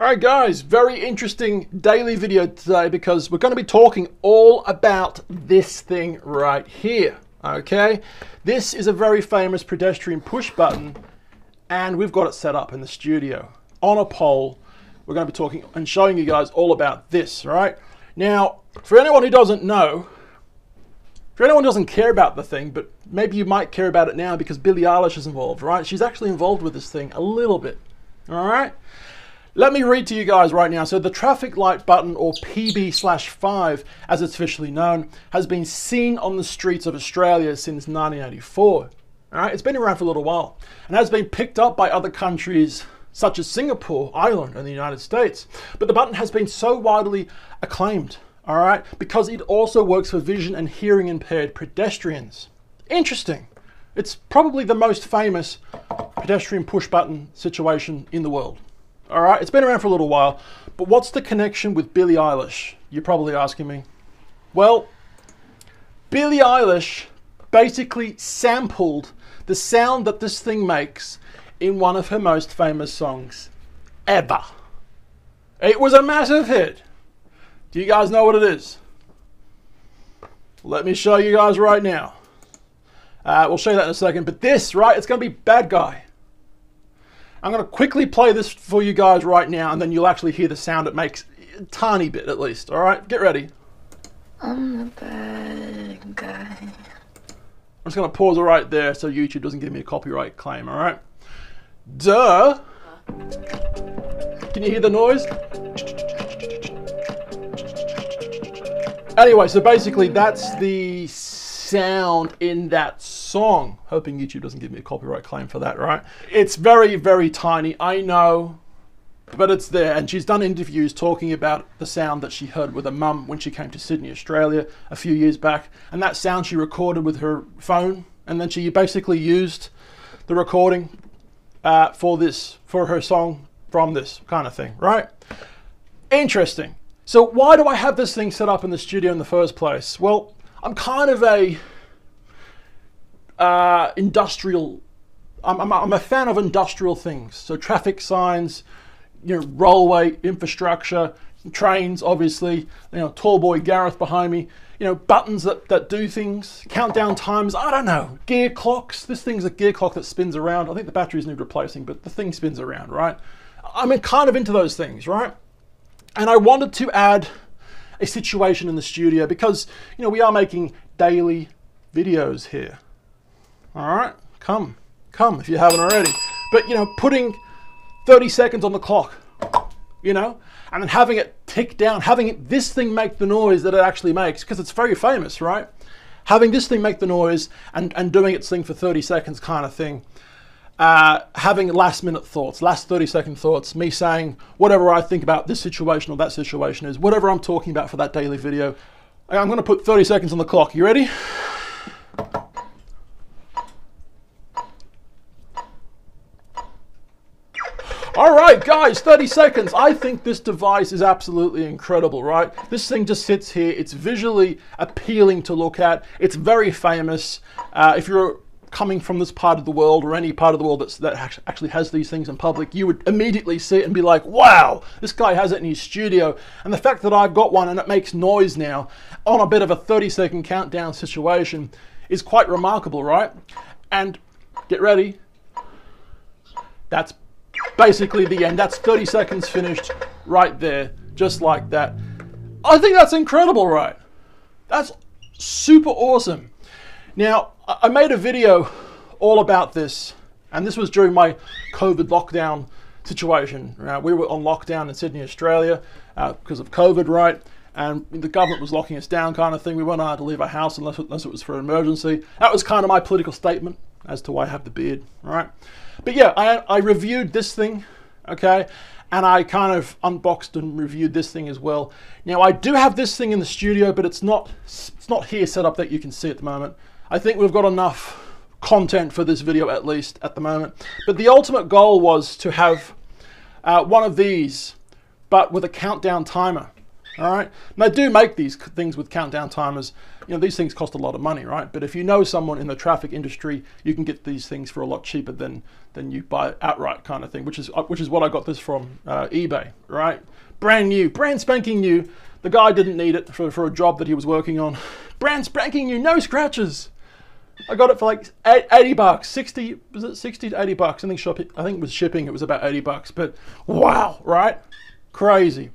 Alright guys, very interesting daily video today because we're going to be talking all about this thing right here, okay? This is a very famous pedestrian push button and we've got it set up in the studio on a pole. We're going to be talking and showing you guys all about this, right? Now, for anyone who doesn't know, for anyone who doesn't care about the thing, but maybe you might care about it now because Billie Eilish is involved, right? She's actually involved with this thing a little bit, alright? Let me read to you guys right now. So the traffic light button, or PB/5 as it's officially known, has been seen on the streets of Australia since 1984. All right, it's been around for a little while and has been picked up by other countries such as Singapore, Ireland, and the United States. But the button has been so widely acclaimed, all right, because it also works for vision and hearing impaired pedestrians. Interesting. It's probably the most famous pedestrian push button situation in the world. All right, it's been around for a little while, but what's the connection with Billie Eilish? You're probably asking me. Well, Billie Eilish basically sampled the sound that this thing makes in one of her most famous songs ever. It was a massive hit. Do you guys know what it is? Let me show you guys right now. We'll show you that in a second, but this, right, it's going to be Bad Guy. I'm going to quickly play this for you guys right now, and then you'll actually hear the sound it makes, a tiny bit at least. All right, get ready. I'm the bad guy. I'm just going to pause it right there so YouTube doesn't give me a copyright claim, all right? Duh. Can you hear the noise? Anyway, so basically that's the sound in that song. Hoping YouTube doesn't give me a copyright claim for that, right? It's very, very tiny, I know, but it's there. And she's done interviews talking about the sound that she heard with her mum when she came to Sydney, Australia a few years back. And that sound she recorded with her phone. And then she basically used the recording for her song from this kind of thing, right? Interesting. So why do I have this thing set up in the studio in the first place? Well, I'm kind of a industrial. I'm a fan of industrial things. So traffic signs, you know, railway infrastructure, trains, obviously. You know, tall boy Gareth behind me. You know, buttons that do things, countdown times. I don't know, gear clocks. This thing's a gear clock that spins around. I think the batteries need replacing, but the thing spins around, right? I'm kind of into those things, right? And I wanted to add a situation in the studio because, you know, we are making daily videos here. All right, come if you haven't already. But, you know, putting 30 seconds on the clock, you know, and then having it tick down, having this thing make the noise that it actually makes, because it's very famous, right? Having this thing make the noise and doing its thing for 30 seconds kind of thing. Having last minute thoughts, last 30-second thoughts, me saying whatever I think about this situation or that situation is, whatever I'm talking about for that daily video. I'm going to put 30 seconds on the clock. You ready? All right, guys, 30 seconds. I think this device is absolutely incredible, right? This thing just sits here. It's visually appealing to look at. It's very famous. If you're coming from this part of the world or any part of the world that actually has these things in public, you would immediately see it and be like, wow, this guy has it in his studio. And the fact that I've got one and it makes noise now on a bit of a 30-second countdown situation is quite remarkable, right? And get ready. That's basically the end. That's 30 seconds finished right there, just like that. I think that's incredible, right? That's super awesome. Now, I made a video all about this, and this was during my COVID lockdown situation. We were on lockdown in Sydney, Australia, because of COVID, right? And the government was locking us down kind of thing. We weren't allowed to leave our house unless it was for an emergency. That was kind of my political statement as to why I have the beard, right? But yeah, I reviewed this thing, okay? And I kind of unboxed and reviewed this thing as well. Now, I do have this thing in the studio, but it's not here set up that you can see at the moment. I think we've got enough content for this video, at least at the moment. But the ultimate goal was to have one of these, but with a countdown timer. All right, and they do make these things with countdown timers. You know, these things cost a lot of money, right? But if you know someone in the traffic industry, you can get these things for a lot cheaper than you buy it outright, kind of thing. Which is what I got this from eBay, right? Brand new, brand spanking new. The guy didn't need it for a job that he was working on. Brand spanking new, no scratches. I got it for like 80 bucks, 60, was it 60 to 80 bucks? I think it was shipping, it was about 80 bucks, but wow, right? Crazy.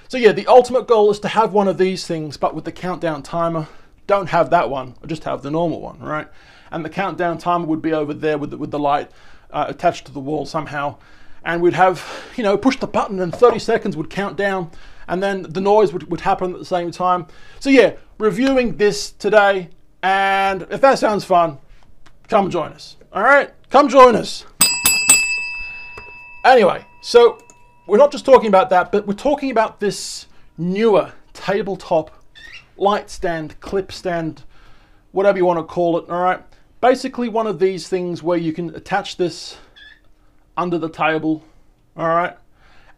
So yeah, the ultimate goal is to have one of these things, but with the countdown timer. Don't have that one, just have the normal one, right? And the countdown timer would be over there with the light attached to the wall somehow. And we'd have, you know, push the button and 30 seconds would count down, and then the noise would happen at the same time. So yeah, reviewing this today, and if that sounds fun, come join us. All right, come join us. Anyway, so we're not just talking about that, but we're talking about this newer tabletop light stand, clip stand, whatever you want to call it. All right, basically one of these things where you can attach this under the table. All right,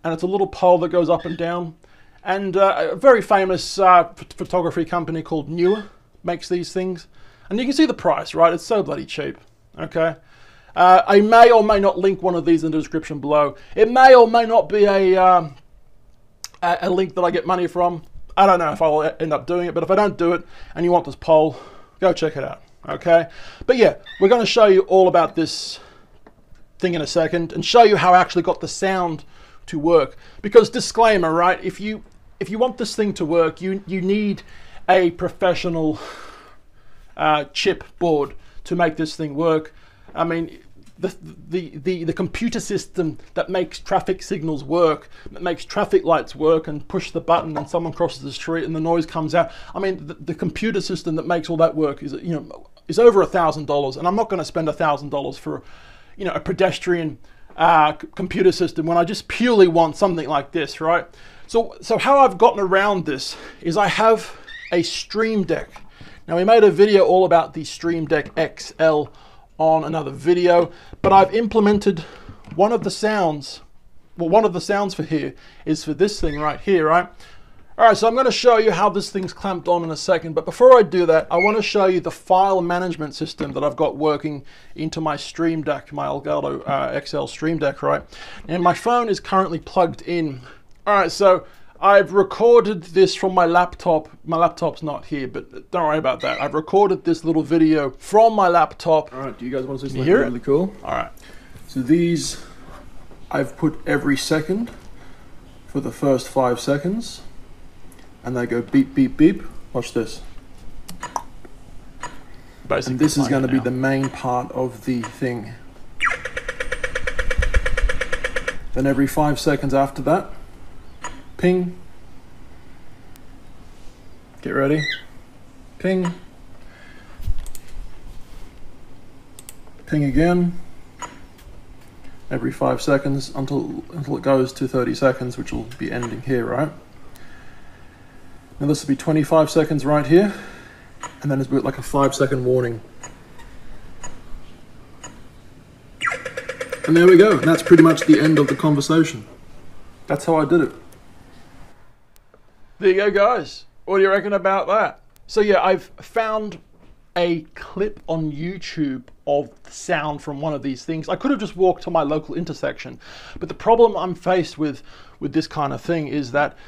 and it's a little pole that goes up and down. And a very famous photography company called Newer makes these things. And you can see the price, right? It's so bloody cheap, okay? I may or may not link one of these in the description below. It may or may not be a link that I get money from. I don't know if I'll end up doing it, but if I don't do it and you want this pole, go check it out, okay? But yeah, we're going to show you all about this thing in a second and show you how I actually got the sound to work. Because disclaimer, right? If you want this thing to work, you need a professional chip board to make this thing work. I mean, the computer system that makes traffic signals work, that makes traffic lights work, and push the button and someone crosses the street and the noise comes out. I mean, the computer system that makes all that work is, you know, is over $1,000, and I'm not going to spend $1,000 for, you know, a pedestrian computer system when I just purely want something like this, right? So how I've gotten around this is I have a Stream Deck. Now, we made a video all about the Stream Deck XL on another video, but I've implemented one of the sounds. Well, one of the sounds for here is for this thing right here, right? All right, so I'm going to show you how this thing's clamped on in a second, but before I do that, I want to show you the file management system that I've got working into my Stream Deck, my Elgato XL Stream Deck, right? And my phone is currently plugged in. All right, so I've recorded this from my laptop. My laptop's not here, but don't worry about that. I've recorded this little video from my laptop. All right, do you guys want to see something really cool? All right, so these, I've put every second for the first 5 seconds. And they go beep, beep, beep. Watch this. Basically, and this is going to be the main part of the thing. Then every 5 seconds after that, ping. Get ready. Ping. Ping again. Every 5 seconds until it goes to 30 seconds, which will be ending here, right? Now this will be 25 seconds right here, and then it's like a 5-second warning. And there we go, and that's pretty much the end of the conversation. That's how I did it. There you go, guys. What do you reckon about that? So yeah, I've found a clip on YouTube of the sound from one of these things. I could have just walked to my local intersection, but the problem I'm faced with this kind of thing is that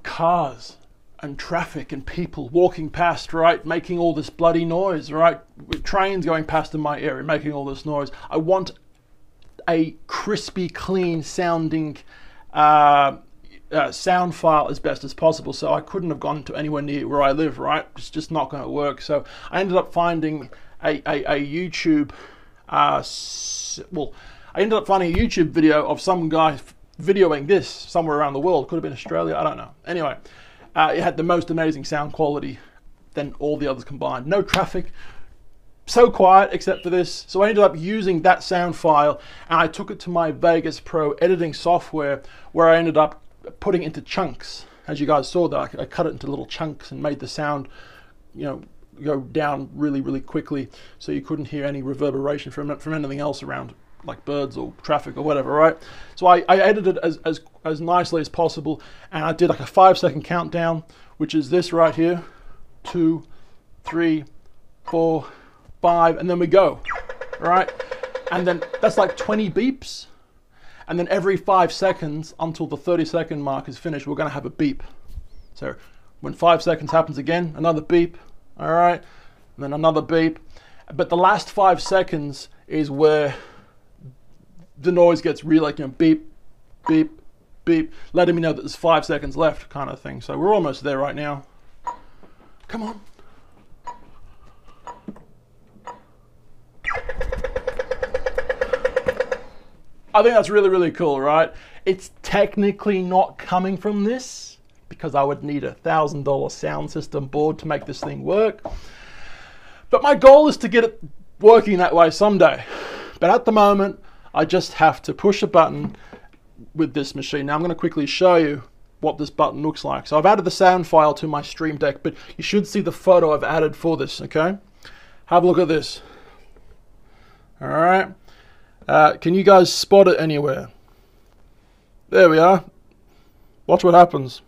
cars and traffic and people walking past, right, making all this bloody noise, right, with trains going past in my area making all this noise. I want a crispy, clean sounding sound file as best as possible, so I couldn't have gone to anywhere near where I live, right? It's just not going to work. So I ended up finding a YouTube I ended up finding a YouTube video of some guy videoing this somewhere around the world. Could have been Australia, I don't know. Anyway, it had the most amazing sound quality than all the others combined. No traffic, so quiet except for this. So I ended up using that sound file and I took it to my Vegas Pro editing software, where I ended up putting it into chunks. As you guys saw that, I cut it into little chunks and made the sound, you know, go down really, really quickly, so you couldn't hear any reverberation from anything else around like birds or traffic or whatever, right? So I edited it as nicely as possible, and I did like a 5-second countdown, which is this right here, 2, 3, 4, 5, and then we go, right? And then that's like 20 beeps, and then every 5 seconds until the 30-second mark is finished, we're going to have a beep. So when 5 seconds happens again, another beep, all right, and then another beep. But the last 5 seconds is where the noise gets really like, you know, beep, beep, beep, letting me know that there's 5 seconds left, kind of thing. So we're almost there right now. Come on. I think that's really, really cool, right? It's technically not coming from this because I would need a $1,000 sound system board to make this thing work. But my goal is to get it working that way someday. But at the moment, I just have to push a button with this machine. Now I'm going to quickly show you what this button looks like. So I've added the sound file to my Stream Deck, but you should see the photo I've added for this, okay? Have a look at this. All right. Can you guys spot it anywhere? There we are. Watch what happens.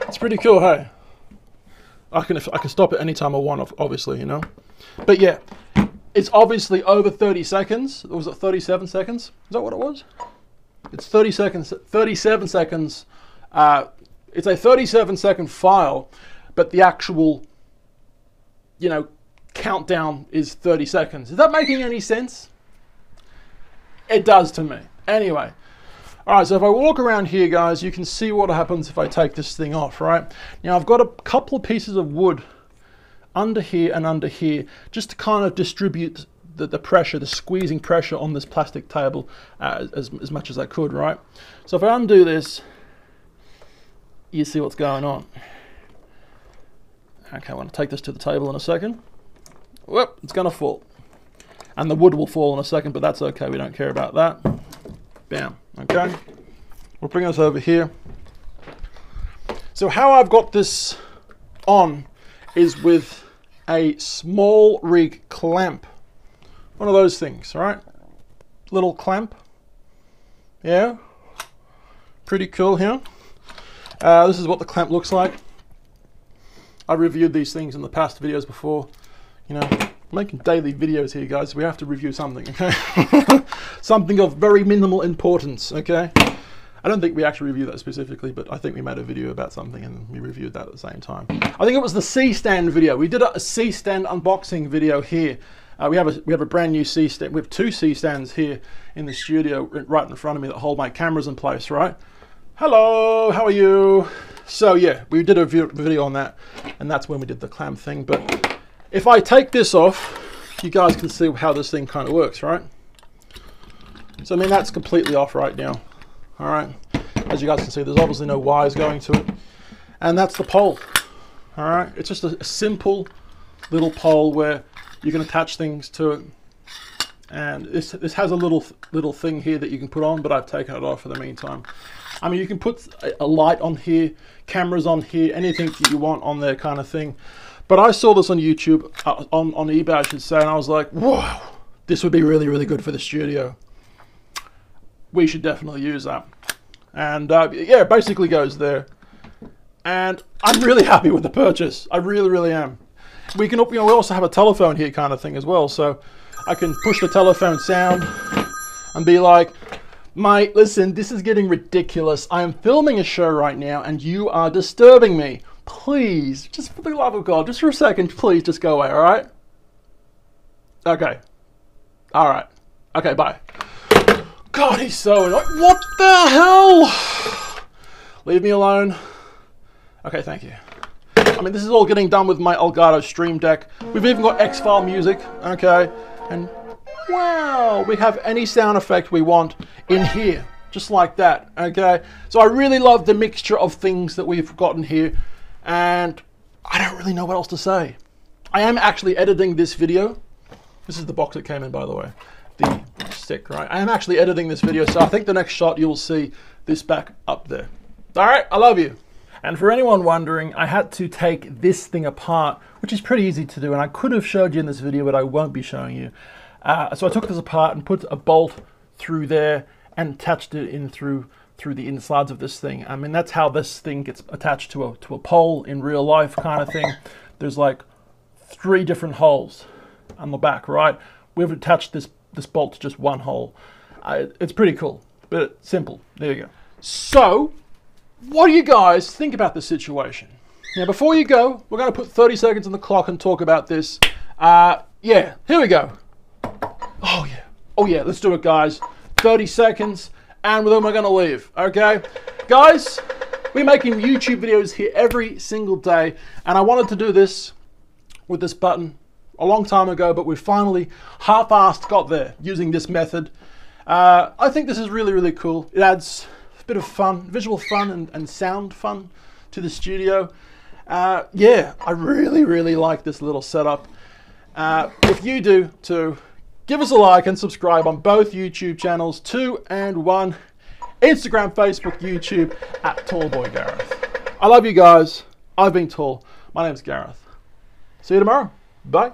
It's pretty cool, hey? I can stop it anytime I want, obviously, you know? But yeah, it's obviously over 30 seconds. Was it 37 seconds? Is that what it was? It's 30 seconds, 37 seconds. It's a 37-second file, but the actual, you know, countdown is 30 seconds. Is that making any sense? It does to me. Anyway. All right, so if I walk around here, guys, you can see what happens if I take this thing off, right? Now, I've got a couple of pieces of wood under here and under here, just to kind of distribute the pressure, the squeezing pressure on this plastic table as much as I could, right? So if I undo this, you see what's going on. Okay, I want to take this to the table in a second. Whoop, it's going to fall. And the wood will fall in a second, but that's okay. We don't care about that. Bam. Okay. We'll bring this over here. So how I've got this on is with a small rig clamp. One of those things, all right? Little clamp. Yeah. Pretty cool here. This is what the clamp looks like. I've reviewed these things in the past videos before. You know, I'm making daily videos here, guys. We have to review something, okay? Something of very minimal importance, okay? I don't think we actually reviewed that specifically, but I think we made a video about something and we reviewed that at the same time. I think it was the C-stand video. We did a C-stand unboxing video here. We have a brand new C-stand. We have 2 C-stands here in the studio right in front of me that hold my cameras in place, right? Hello, how are you? So yeah, we did a video on that, and that's when we did the clamp thing. But if I take this off, you guys can see how this thing kind of works, right? So I mean, that's completely off right now. All right, as you guys can see, there's obviously no wires going to it, and that's the pole. All right, it's just a simple little pole where you can attach things to it, and this has a little thing here that you can put on, but I've taken it off for the meantime. I mean, you can put a light on here, cameras on here, anything that you want on there, kind of thing. But I saw this on YouTube, on eBay, I should say, and I was like, whoa, this would be really, really good for the studio. We should definitely use that. And yeah, it basically goes there. And I'm really happy with the purchase. I really, really am. We can, you know, we also have a telephone here, kind of thing as well. So I can push the telephone sound and be like, mate, listen, this is getting ridiculous. I am filming a show right now and you are disturbing me. Please, just for the love of God, just for a second, please just go away, all right? Okay. All right. Okay, bye. God, he's so annoying. What the hell? Leave me alone. Okay, thank you. I mean, this is all getting done with my Elgato Stream Deck. We've even got X-File music, okay? And wow, we have any sound effect we want in here, just like that, okay? So I really love the mixture of things that we've gotten here, and I don't really know what else to say. I am actually editing this video. This is the box it came in, by the way. The stick, right? I am actually editing this video, so I think the next shot you'll see this back up there. All right, I love you. And for anyone wondering, I had to take this thing apart, which is pretty easy to do, and I could have showed you in this video, but I won't be showing you. So I took this apart and put a bolt through there and attached it in through the insides of this thing. I mean, that's how this thing gets attached to a pole in real life kind of thing. There's like 3 different holes on the back, right? We've attached this bolt to just one hole. It's pretty cool, but simple. There you go. So, what do you guys think about this situation? Now, before you go, we're going to put 30 seconds on the clock and talk about this. Yeah, here we go. Oh yeah, let's do it, guys. 30 seconds, and then we're going to leave, okay? Guys, we're making YouTube videos here every single day, and I wanted to do this with this button a long time ago, but we finally half-assed got there using this method. I think this is really, really cool. It adds a bit of fun, visual fun and sound fun to the studio. Yeah, I really, really like this little setup. If you do too, give us a like and subscribe on both YouTube channels, 2 and 1, Instagram, Facebook, YouTube, at TallBoyGareth. I love you guys. I've been Tall. My name's Gareth. See you tomorrow. Bye.